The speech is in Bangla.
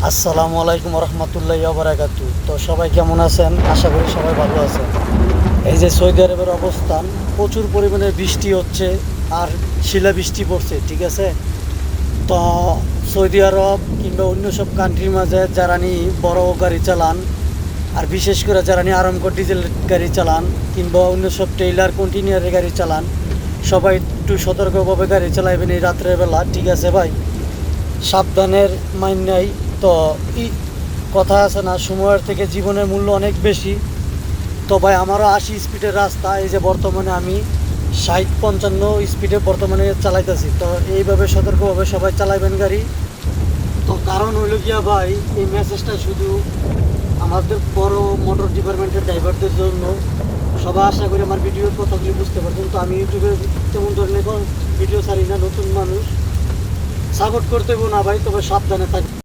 আসসালামু আলাইকুম রহমতুল্লাহি ওয়া বারাকাতু। তো সবাই কেমন আছেন? আশা করি সবাই ভালো আছেন। এই যে সৌদি আরবের অবস্থান, প্রচুর পরিমাণে বৃষ্টি হচ্ছে আর শিলাবৃষ্টি পড়ছে, ঠিক আছে? তো সৌদি আরব কিংবা অন্য সব কান্ট্রির মাঝে যারা নি বড় গাড়ি চালান, আর বিশেষ করে যারা নি আরামকো ডিজেল গাড়ি চালান কিংবা অন্য সব টেইলার কন্টিনিউয়ারের গাড়ি চালান, সবাই একটু সতর্কভাবে গাড়ি চালাইবেন এই রাত্রের বেলা, ঠিক আছে ভাই? সাবধানের মাইন নাই। তো কথা আছে না, সময়ের থেকে জীবনের মূল্য অনেক বেশি। তো ভাই আমারও 80 স্পিডের রাস্তা, এই যে বর্তমানে আমি 60-55 স্পিডে বর্তমানে চালাইতেছি। তো এইভাবে সতর্কভাবে সবাই চালাইবেন গাড়ি। তো কারণ হইল গিয়া ভাই, এই মেসেজটা শুধু আমাদের বড় মোটর ডিপার্টমেন্টের ড্রাইভারদের জন্য। সবাই আশা করি আমার ভিডিওর কথাগুলি বুঝতে পারছেন। তো আমি ইউটিউবে তেমন ধরনের ভিডিও ছাড়ি না, নতুন মানুষ সাপোর্ট করতে হইব না ভাই, তবে সাবধানে থাকবে।